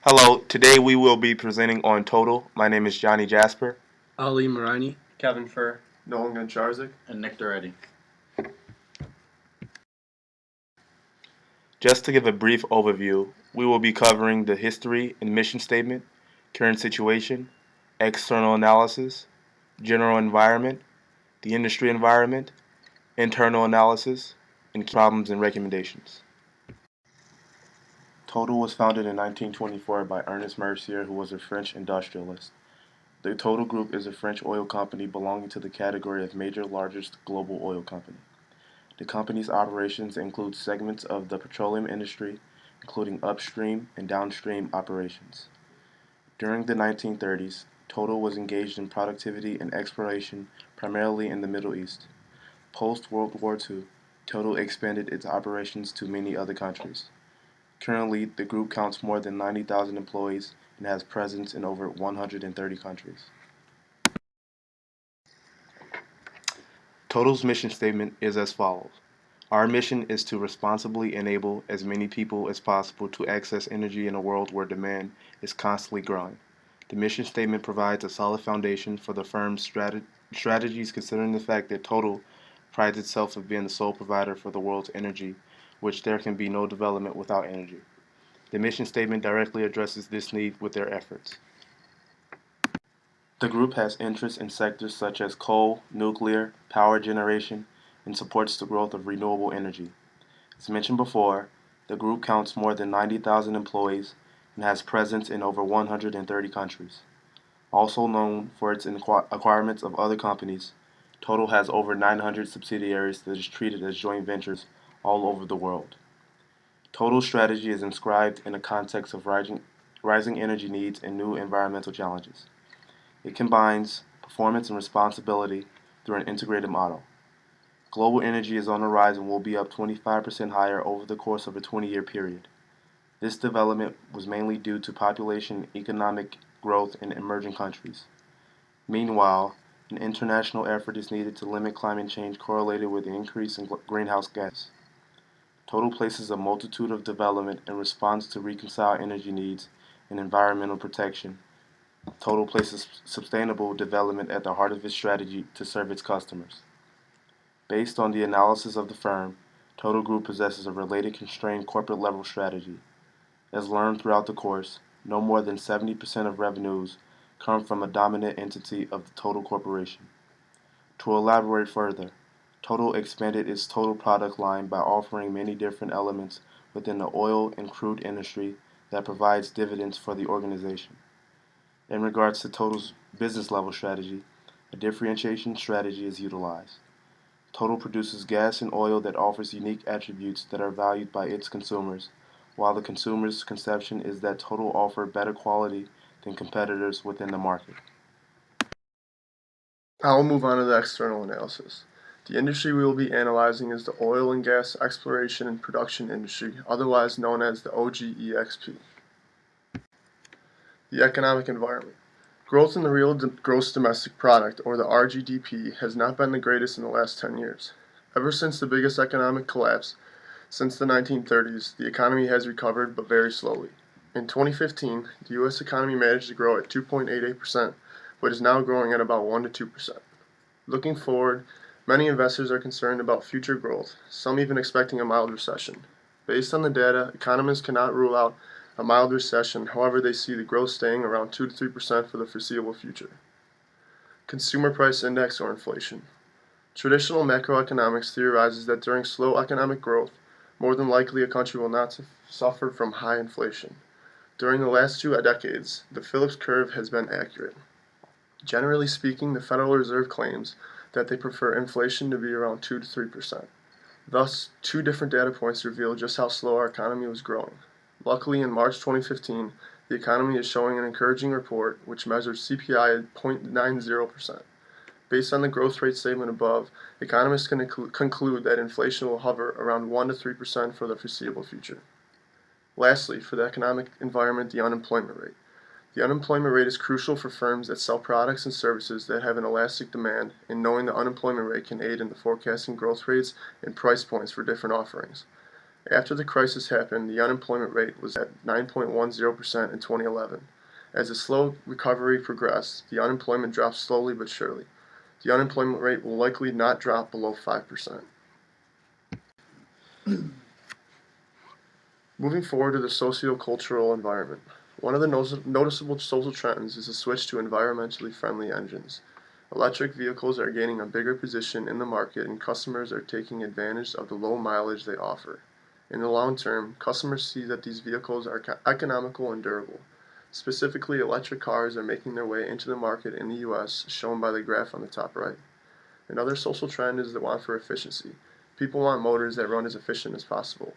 Hello, today we will be presenting on Total. My name is Johnny Jasper. Ali Marani, Kevin Furr, Nolan Goncharzik, and Nick Doretti. Just to give a brief overview, we will be covering the history and mission statement, current situation, external analysis, general environment, the industry environment, internal analysis, and key problems and recommendations. Total was founded in 1924 by Ernest Mercier, who was a French industrialist. The Total Group is a French oil company belonging to the category of major largest global oil company. The company's operations include segments of the petroleum industry, including upstream and downstream operations. During the 1930s, Total was engaged in productivity and exploration primarily in the Middle East. Post World War II, Total expanded its operations to many other countries. Currently, the group counts more than 90,000 employees and has presence in over 130 countries. Total's mission statement is as follows. Our mission is to responsibly enable as many people as possible to access energy in a world where demand is constantly growing. The mission statement provides a solid foundation for the firm's strategies considering the fact that Total prides itself of being the sole provider for the world's energy, which there can be no development without energy. The mission statement directly addresses this need with their efforts. The group has interests in sectors such as coal, nuclear, power generation, and supports the growth of renewable energy. As mentioned before, the group counts more than 90,000 employees and has presence in over 130 countries. Also known for its acquirements of other companies, Total has over 900 subsidiaries that is treated as joint ventures all over the world. Total strategy is inscribed in a context of rising energy needs and new environmental challenges. It combines performance and responsibility through an integrated model. Global energy is on the rise and will be up 25% higher over the course of a 20-year period. This development was mainly due to population and economic growth in emerging countries. Meanwhile, an international effort is needed to limit climate change correlated with the increase in greenhouse gases. Total places a multitude of development in response to reconcile energy needs and environmental protection. Total places sustainable development at the heart of its strategy to serve its customers. Based on the analysis of the firm, Total Group possesses a related constrained corporate level strategy. As learned throughout the course, no more than 70% of revenues come from a dominant entity of the Total Corporation. To elaborate further, Total expanded its total product line by offering many different elements within the oil and crude industry that provides dividends for the organization. In regards to Total's business level strategy, a differentiation strategy is utilized. Total produces gas and oil that offers unique attributes that are valued by its consumers, while the consumer's conception is that Total offer better quality than competitors within the market. I will move on to the external analysis. The industry we will be analyzing is the oil and gas exploration and production industry, otherwise known as the OGEXP. The economic environment. Growth in the real gross domestic product, or the RGDP, has not been the greatest in the last 10 years. Ever since the biggest economic collapse since the 1930s, the economy has recovered, but very slowly. In 2015, the U.S. economy managed to grow at 2.88%, but is now growing at about 1 to 2%. Looking forward, many investors are concerned about future growth, some even expecting a mild recession. Based on the data, economists cannot rule out a mild recession, however, they see the growth staying around 2 to 3% for the foreseeable future. Consumer Price Index or inflation. Traditional macroeconomics theorizes that during slow economic growth, more than likely a country will not suffer from high inflation. During the last 2 decades, the Phillips curve has been accurate. Generally speaking, the Federal Reserve claims that they prefer inflation to be around 2 to 3%. Thus, two different data points reveal just how slow our economy was growing. Luckily, in March 2015, the economy is showing an encouraging report which measures CPI at 0.90%. Based on the growth rate statement above, economists can conclude that inflation will hover around 1 to 3% for the foreseeable future. Lastly, for the economic environment, the unemployment rate. The unemployment rate is crucial for firms that sell products and services that have an elastic demand, and knowing the unemployment rate can aid in the forecasting growth rates and price points for different offerings. After the crisis happened, the unemployment rate was at 9.10% in 2011. As the slow recovery progressed, the unemployment dropped slowly but surely. The unemployment rate will likely not drop below 5%. Moving forward to the socio-cultural environment. One of the noticeable social trends is the switch to environmentally friendly engines. Electric vehicles are gaining a bigger position in the market and customers are taking advantage of the low mileage they offer. In the long term, customers see that these vehicles are economical and durable. Specifically, electric cars are making their way into the market in the US, shown by the graph on the top right. Another social trend is the want for efficiency. People want motors that run as efficient as possible.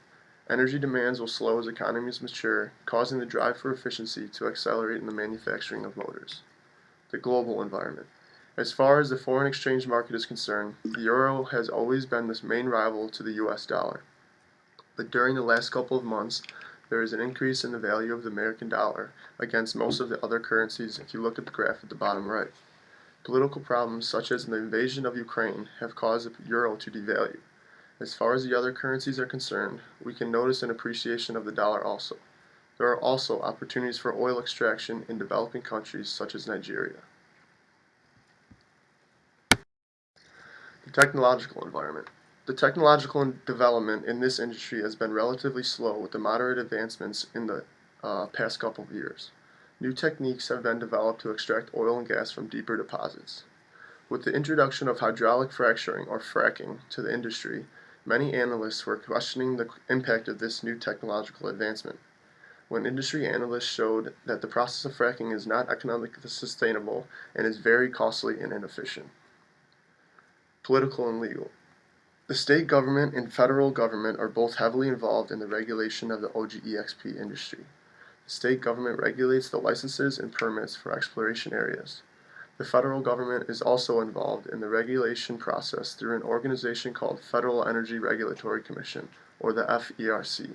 Energy demands will slow as economies mature, causing the drive for efficiency to accelerate in the manufacturing of motors. The global environment. As far as the foreign exchange market is concerned, the euro has always been the main rival to the US dollar. But during the last couple of months, there is an increase in the value of the American dollar against most of the other currencies if you look at the graph at the bottom right. Political problems such as the invasion of Ukraine have caused the euro to devalue. As far as the other currencies are concerned, we can notice an appreciation of the dollar also. There are also opportunities for oil extraction in developing countries such as Nigeria. The technological environment. The technological development in this industry has been relatively slow with the moderate advancements in the past couple of years. New techniques have been developed to extract oil and gas from deeper deposits. With the introduction of hydraulic fracturing or fracking to the industry, many analysts were questioning the impact of this new technological advancement. When industry analysts showed that the process of fracking is not economically sustainable and is very costly and inefficient. Political and legal. The state government and federal government are both heavily involved in the regulation of the OGEXP industry. The state government regulates the licenses and permits for exploration areas. The federal government is also involved in the regulation process through an organization called Federal Energy Regulatory Commission, or the FERC.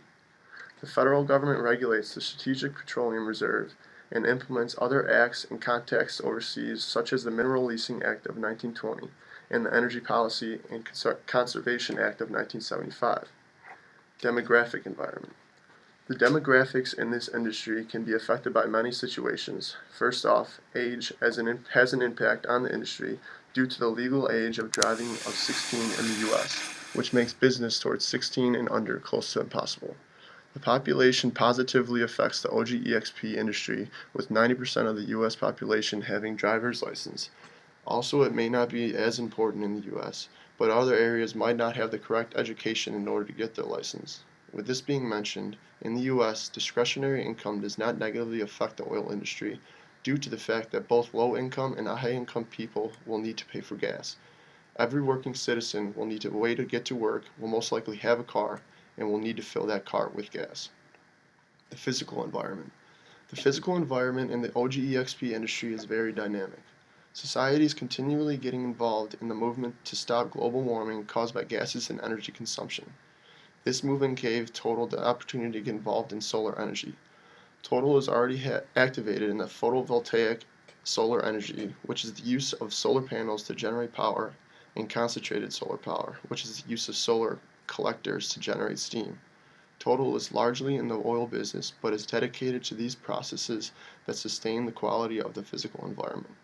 The federal government regulates the Strategic Petroleum Reserve and implements other acts and contacts overseas, such as the Mineral Leasing Act of 1920 and the Energy Policy and Conservation Act of 1975. Demographic environment. The demographics in this industry can be affected by many situations. First off, age has an impact on the industry due to the legal age of driving of 16 in the US, which makes business towards 16 and under close to impossible. The population positively affects the OGEXP industry, with 90% of the US population having driver's license. Also, it may not be as important in the US, but other areas might not have the correct education in order to get their license. With this being mentioned, in the US, discretionary income does not negatively affect the oil industry due to the fact that both low-income and high-income people will need to pay for gas. Every working citizen will need a way to get to work, will most likely have a car, and will need to fill that car with gas. The physical environment. The physical environment in the OGEXP industry is very dynamic. Society is continually getting involved in the movement to stop global warming caused by gases and energy consumption. This movement gave Total the opportunity to get involved in solar energy. Total is already activated in the photovoltaic solar energy, which is the use of solar panels to generate power, and concentrated solar power, which is the use of solar collectors to generate steam. Total is largely in the oil business, but is dedicated to these processes that sustain the quality of the physical environment.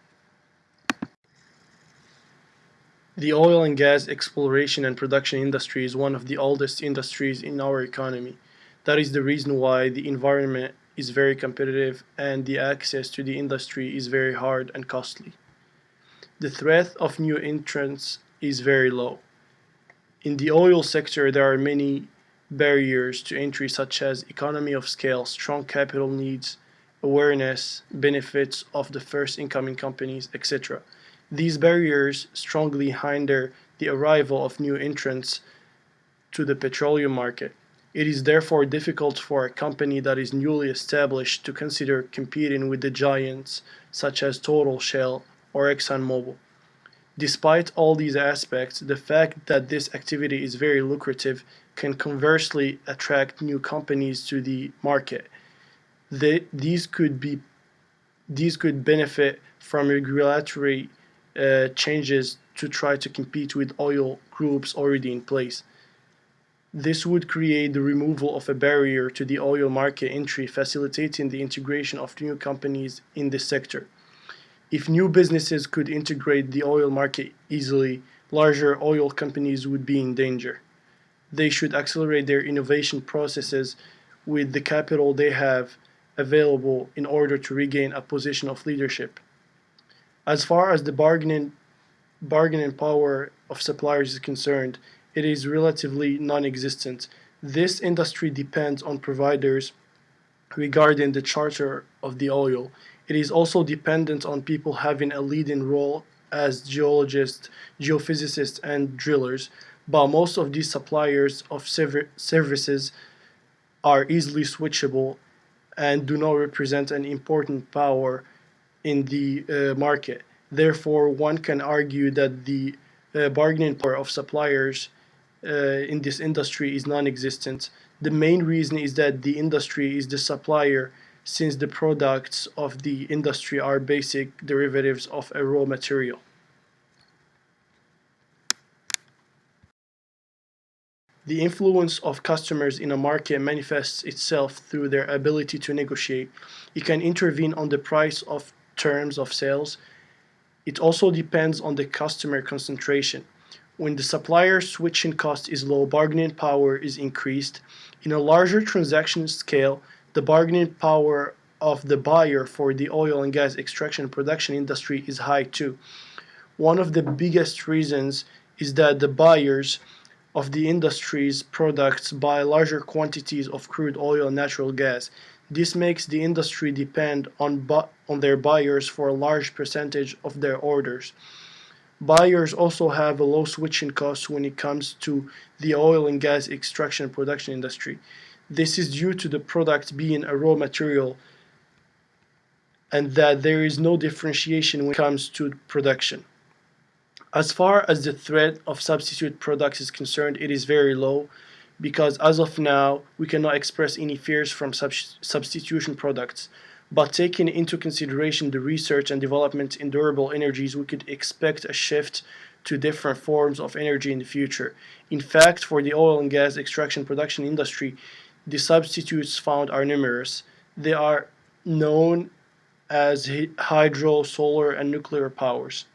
The oil and gas exploration and production industry is one of the oldest industries in our economy. That is the reason why the environment is very competitive and the access to the industry is very hard and costly. The threat of new entrants is very low. In the oil sector, there are many barriers to entry, such as economy of scale, strong capital needs, awareness, benefits of the first incoming companies, etc. These barriers strongly hinder the arrival of new entrants to the petroleum market. It is therefore difficult for a company that is newly established to consider competing with the giants such as Total, Shell, or ExxonMobil. Despite all these aspects, the fact that this activity is very lucrative can conversely attract new companies to the market. These could benefit from regulatory changes to try to compete with oil groups already in place. This would create the removal of a barrier to the oil market entry, facilitating the integration of new companies in this sector. If new businesses could integrate the oil market easily, larger oil companies would be in danger. They should accelerate their innovation processes with the capital they have available in order to regain a position of leadership. As far as the bargaining power of suppliers is concerned, it is relatively non existent. This industry depends on providers regarding the charter of the oil. It is also dependent on people having a leading role as geologists, geophysicists, and drillers, but most of these suppliers of services are easily switchable and do not represent an important power in the market. Therefore, one can argue that the bargaining power of suppliers in this industry is non existent. The main reason is that the industry is the supplier, since the products of the industry are basic derivatives of a raw material. The influence of customers in a market manifests itself through their ability to negotiate. It can intervene on the price of terms of sales. It also depends on the customer concentration. When the supplier switching cost is low, bargaining power is increased. In a larger transaction scale, the bargaining power of the buyer for the oil and gas extraction and production industry is high too. One of the biggest reasons is that the buyers of the industry's products buy larger quantities of crude oil and natural gas. This makes the industry depend on their buyers for a large percentage of their orders. Buyers also have a low switching cost when it comes to the oil and gas extraction and production industry. This is due to the product being a raw material and that there is no differentiation when it comes to production. As far as the threat of substitute products is concerned, it is very low because as of now, we cannot express any fears from substitution products. But taking into consideration the research and development in durable energies, we could expect a shift to different forms of energy in the future. In fact, for the oil and gas extraction production industry, the substitutes found are numerous. They are known as hydro, solar, and nuclear powers.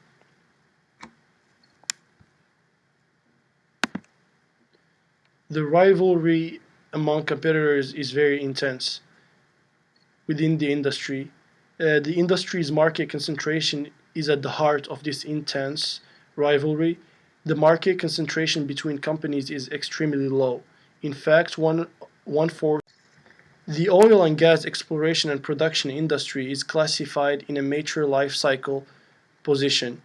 The rivalry among competitors is very intense within the industry. The industry's market concentration is at the heart of this intense rivalry. The market concentration between companies is extremely low. In fact, one fourth. The oil and gas exploration and production industry is classified in a mature life cycle position.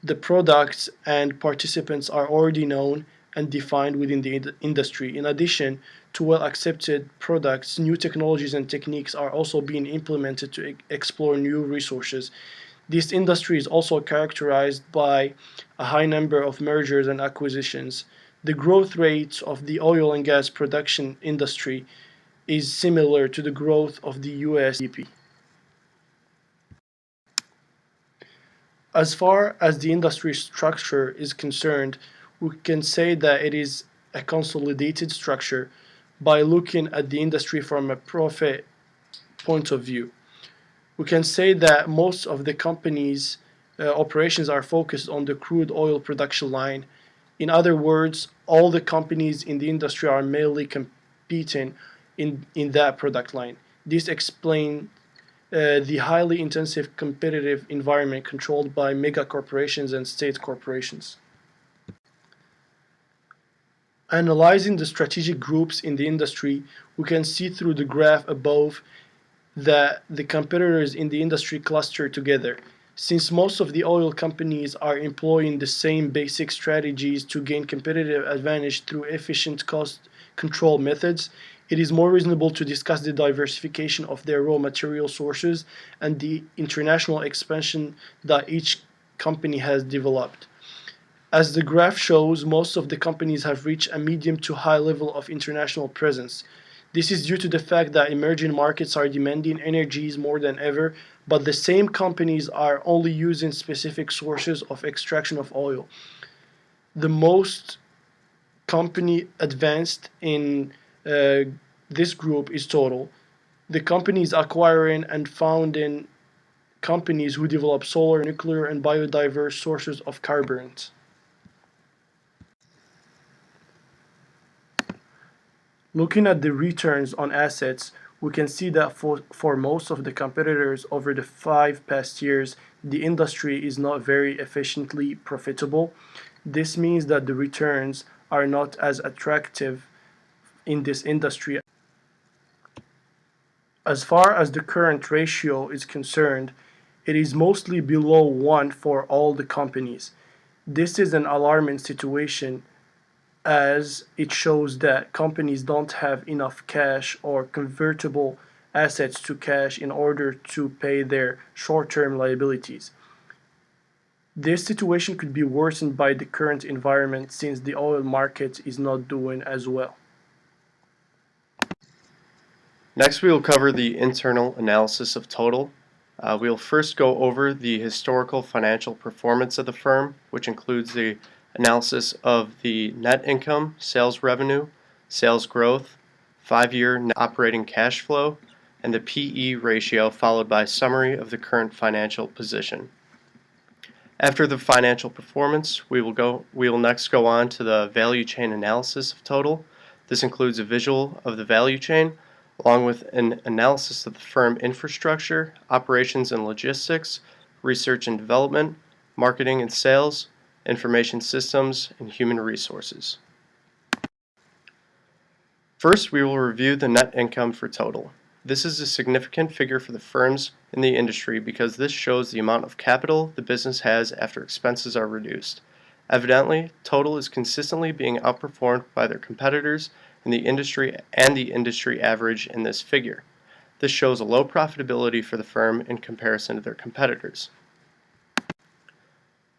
The products and participants are already known and defined within the industry. In addition to well accepted products, new technologies and techniques are also being implemented to explore new resources. This industry is also characterized by a high number of mergers and acquisitions. The growth rate of the oil and gas production industry is similar to the growth of the US GDP. As far as the industry structure is concerned, we can say that it is a consolidated structure by looking at the industry from a profit point of view. We can say that most of the company's operations are focused on the crude oil production line. In other words, all the companies in the industry are mainly competing in that product line. This explains the highly intensive competitive environment controlled by mega corporations and state corporations. Analyzing the strategic groups in the industry, we can see through the graph above that the competitors in the industry cluster together. Since most of the oil companies are employing the same basic strategies to gain competitive advantage through efficient cost control methods, it is more reasonable to discuss the diversification of their raw material sources and the international expansion that each company has developed. As the graph shows, most of the companies have reached a medium to high level of international presence. This is due to the fact that emerging markets are demanding energies more than ever, but the same companies are only using specific sources of extraction of oil. The most company advanced in this group is Total. The company is acquiring and founding companies who develop solar, nuclear, and biodiverse sources of carburant. Looking at the returns on assets, we can see that for most of the competitors over the past 5 years, the industry is not very efficiently profitable. This means that the returns are not as attractive in this industry. As far as the current ratio is concerned, it is mostly below 1 for all the companies. This is an alarming situation as it shows that companies don't have enough cash or convertible assets to cash in order to pay their short term liabilities. This situation could be worsened by the current environment since the oil market is not doing as well. Next, we will cover the internal analysis of Total. We will first go over the historical financial performance of the firm, which includes the analysis of the net income, sales revenue, sales growth, 5-year net operating cash flow, and the PE ratio, followed by a summary of the current financial position. After the financial performance, we will next go on to the value chain analysis of Total. This includes a visual of the value chain, along with an analysis of the firm infrastructure, operations and logistics, research and development, marketing and sales, information systems, and human resources. First, we will review the net income for Total. This is a significant figure for the firms in the industry because this shows the amount of capital the business has after expenses are reduced. Evidently, Total is consistently being outperformed by their competitors in the industry and the industry average in this figure. This shows a low profitability for the firm in comparison to their competitors.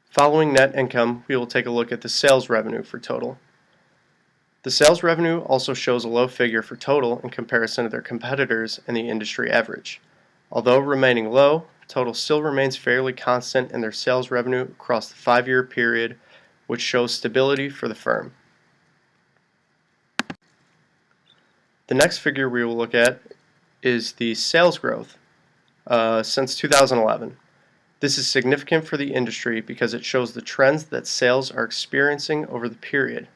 Following net income, we will take a look at the sales revenue for Total. The sales revenue also shows a low figure for Total in comparison to their competitors and the industry average. Although remaining low, Total still remains fairly constant in their sales revenue across the 5-year period, which shows stability for the firm. The next figure we will look at is the sales growth since 2011. This is significant for the industry because it shows the trends that sales are experiencing over the period.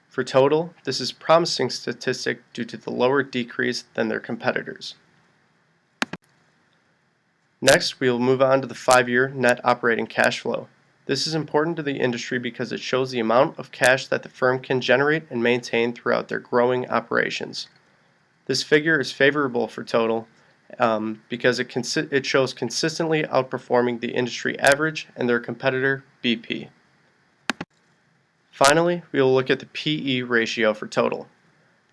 For Total, this is a promising statistic due to the lower decrease than their competitors. Next, we will move on to the 5-year net operating cash flow. This is important to the industry because it shows the amount of cash that the firm can generate and maintain throughout their growing operations. This figure is favorable for Total because it shows consistently outperforming the industry average and their competitor BP. Finally, we will look at the PE ratio for Total.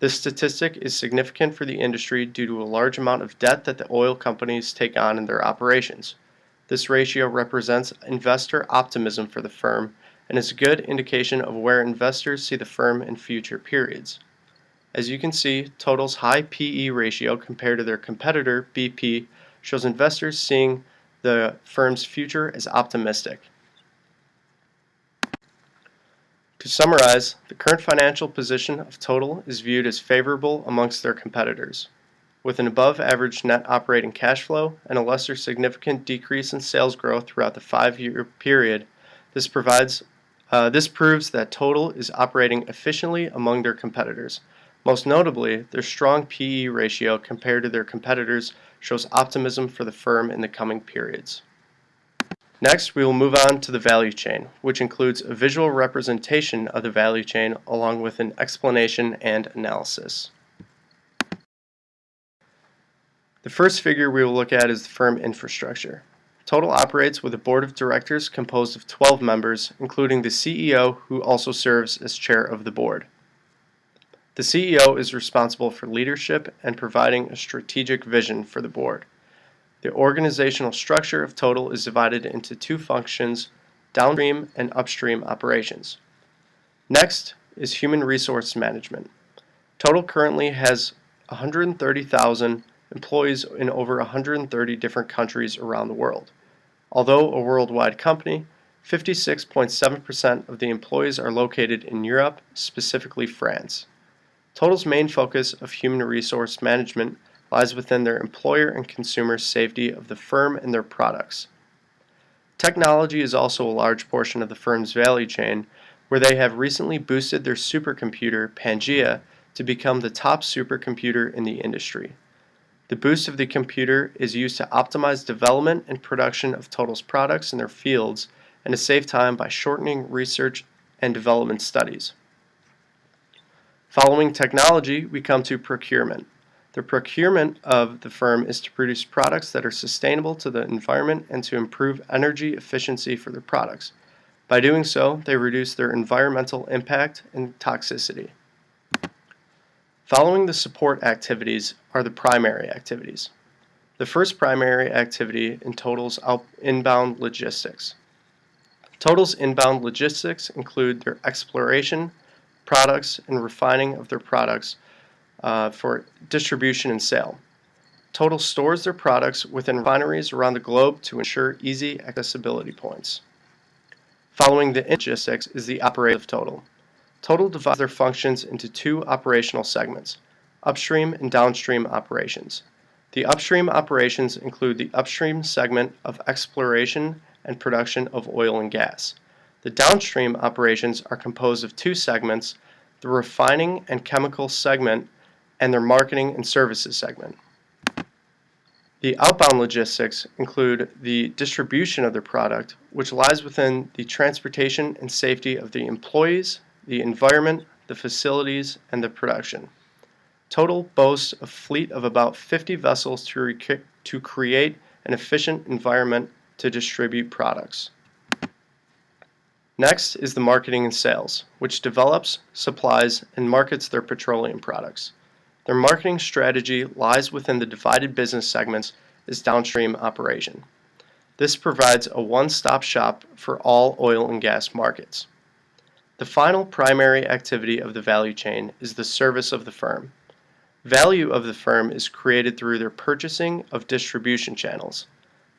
This statistic is significant for the industry due to a large amount of debt that the oil companies take on in their operations. This ratio represents investor optimism for the firm and is a good indication of where investors see the firm in future periods. As you can see, Total's high PE ratio compared to their competitor, BP, shows investors seeing the firm's future as optimistic. To summarize, the current financial position of Total is viewed as favorable amongst their competitors. With an above-average net operating cash flow and a lesser significant decrease in sales growth throughout the 5-year period, this proves that Total is operating efficiently among their competitors. Most notably, their strong PE ratio compared to their competitors shows optimism for the firm in the coming periods. Next, we will move on to the value chain, which includes a visual representation of the value chain along with an explanation and analysis. The first figure we will look at is the firm infrastructure. Total operates with a board of directors composed of 12 members, including the CEO, who also serves as chair of the board. The CEO is responsible for leadership and providing a strategic vision for the board. The organizational structure of Total is divided into 2 functions, downstream and upstream operations. Next is human resource management. Total currently has 130,000 employees in over 130 different countries around the world. Although a worldwide company, 56.7% of the employees are located in Europe, specifically France. Total's main focus of human resource management lies within their employer and consumer safety of the firm and their products. Technology is also a large portion of the firm's value chain, where they have recently boosted their supercomputer, Pangea, to become the top supercomputer in the industry. The boost of the computer is used to optimize development and production of Total's products in their fields and to save time by shortening research and development studies. Following technology, we come to procurement. The procurement of the firm is to produce products that are sustainable to the environment and to improve energy efficiency for their products. By doing so, they reduce their environmental impact and toxicity. Following the support activities are the primary activities. The first primary activity in Total's inbound logistics. Total's inbound logistics include their exploration, products, and refining of their products for distribution and sale. Total stores their products within refineries around the globe to ensure easy accessibility points. Following the logistics is the operation of Total. Total divides their functions into two operational segments, upstream and downstream operations. The upstream operations include the upstream segment of exploration and production of oil and gas. The downstream operations are composed of two segments, the refining and chemical segment and their marketing and services segment. The outbound logistics include the distribution of their product, which lies within the transportation and safety of the employees, the environment, the facilities, and the production. Total boasts a fleet of about 50 vessels to create an efficient environment to distribute products. Next is the marketing and sales, which develops, supplies, and markets their petroleum products. Their marketing strategy lies within the divided business segments as downstream operation. This provides a one-stop shop for all oil and gas markets. The final primary activity of the value chain is the service of the firm. Value of the firm is created through their purchasing of distribution channels.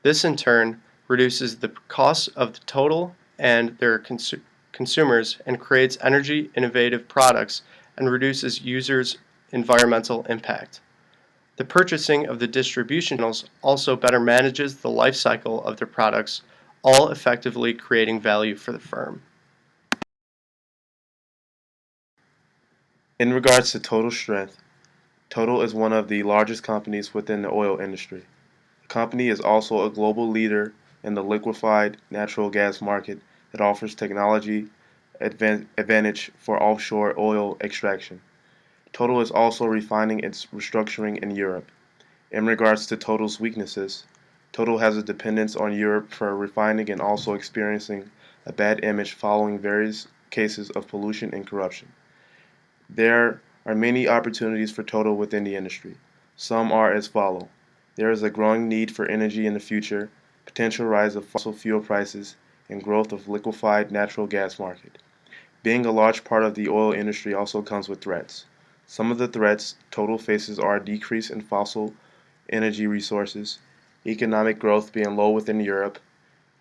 This in turn reduces the cost of the Total and their consumers and creates energy innovative products and reduces users' environmental impact. The purchasing of the distribution channels also better manages the life cycle of their products, all effectively creating value for the firm. In regards to Total strength, Total is one of the largest companies within the oil industry. The company is also a global leader in the liquefied natural gas market that offers technology advantage for offshore oil extraction. Total is also refining its restructuring in Europe. In regards to Total's weaknesses, Total has a dependence on Europe for refining and also experiencing a bad image following various cases of pollution and corruption. There are many opportunities for Total within the industry. Some are as follow. There is a growing need for energy in the future, potential rise of fossil fuel prices, and growth of liquefied natural gas market. Being a large part of the oil industry also comes with threats. Some of the threats Total faces are a decrease in fossil energy resources, economic growth being low within Europe,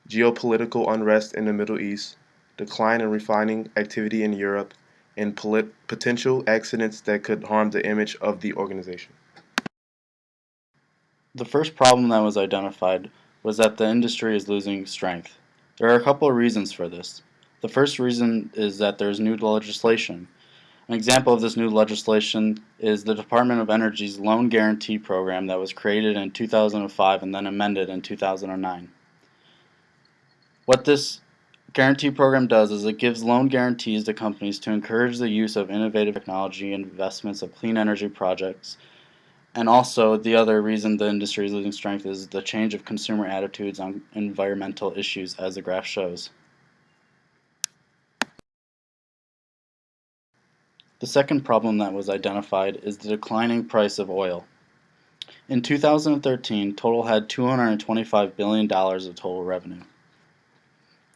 geopolitical unrest in the Middle East, decline in refining activity in Europe, and potential accidents that could harm the image of the organization. The first problem that was identified was that the industry is losing strength. There are a couple of reasons for this. The first reason is that there is new legislation. An example of this new legislation is the Department of Energy's Loan Guarantee Program that was created in 2005 and then amended in 2009. What this guarantee program does is it gives loan guarantees to companies to encourage the use of innovative technology and investments of clean energy projects. And also, the other reason the industry is losing strength is the change of consumer attitudes on environmental issues, as the graph shows. The second problem that was identified is the declining price of oil. In 2013, Total had $225 billion of total revenue.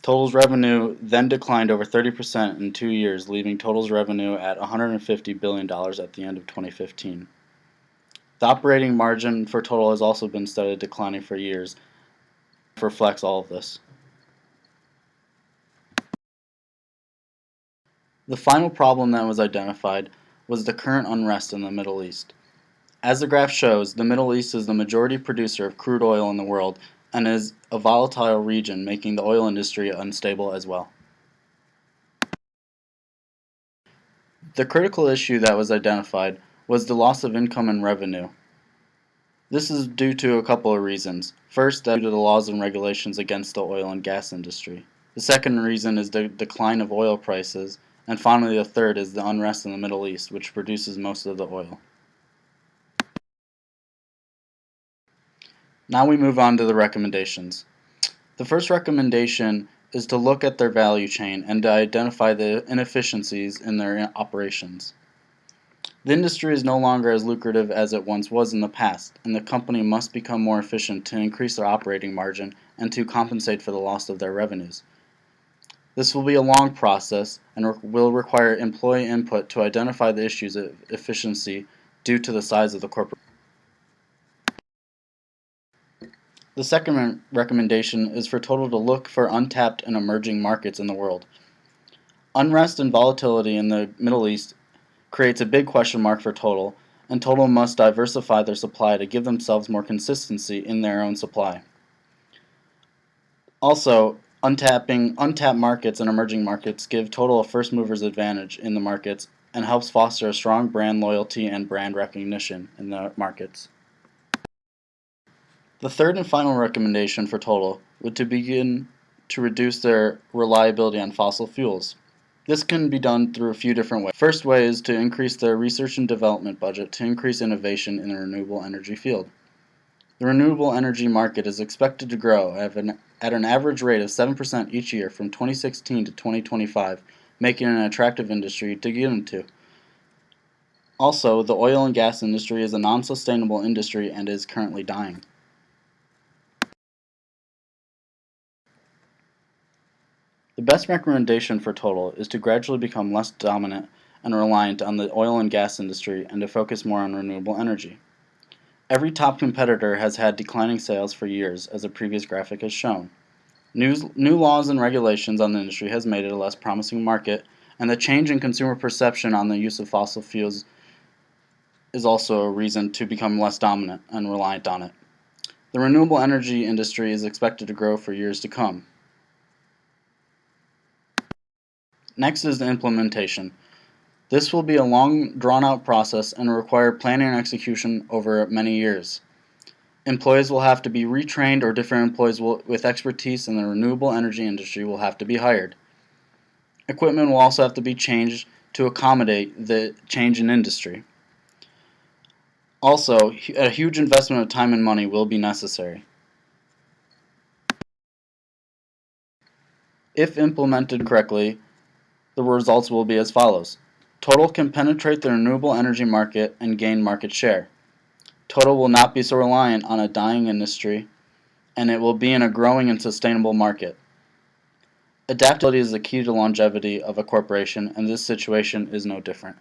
Total's revenue then declined over 30% in 2 years, leaving Total's revenue at $150 billion at the end of 2015. The operating margin for Total has also been steadily declining for years. It reflects all of this. The final problem that was identified was the current unrest in the Middle East. As the graph shows, the Middle East is the majority producer of crude oil in the world and is a volatile region, making the oil industry unstable as well. The critical issue that was identified was the loss of income and revenue. This is due to a couple of reasons. First, due to the laws and regulations against the oil and gas industry. The second reason is the decline of oil prices. And finally, the third is the unrest in the Middle East, which produces most of the oil. Now we move on to the recommendations. The first recommendation is to look at their value chain and to identify the inefficiencies in their operations. The industry is no longer as lucrative as it once was in the past, and the company must become more efficient to increase their operating margin and to compensate for the loss of their revenues. This will be a long process and will require employee input to identify the issues of efficiency due to the size of the corporation. The second recommendation is for Total to look for untapped and emerging markets in the world. Unrest and volatility in the Middle East creates a big question mark for Total, and Total must diversify their supply to give themselves more consistency in their own supply. Also, untapped markets and emerging markets give Total a first mover's advantage in the markets and helps foster a strong brand loyalty and brand recognition in the markets. The third and final recommendation for Total would to begin to reduce their reliability on fossil fuels. This can be done through a few different ways. First way is to increase their research and development budget to increase innovation in the renewable energy field. The renewable energy market is expected to grow at an average rate of 7% each year from 2016 to 2025, making it an attractive industry to get into. Also, the oil and gas industry is a non-sustainable industry and is currently dying. The best recommendation for Total is to gradually become less dominant and reliant on the oil and gas industry and to focus more on renewable energy. Every top competitor has had declining sales for years, as the previous graphic has shown. New laws and regulations on the industry has made it a less promising market, and the change in consumer perception on the use of fossil fuels is also a reason to become less dominant and reliant on it. The renewable energy industry is expected to grow for years to come. Next is the implementation. This will be a long, drawn-out process and require planning and execution over many years. Employees will have to be retrained, or different employees with expertise in the renewable energy industry will have to be hired. Equipment will also have to be changed to accommodate the change in industry. Also, a huge investment of time and money will be necessary. If implemented correctly, the results will be as follows. Total can penetrate the renewable energy market and gain market share. Total will not be so reliant on a dying industry, and it will be in a growing and sustainable market. Adaptability is the key to longevity of a corporation, and this situation is no different.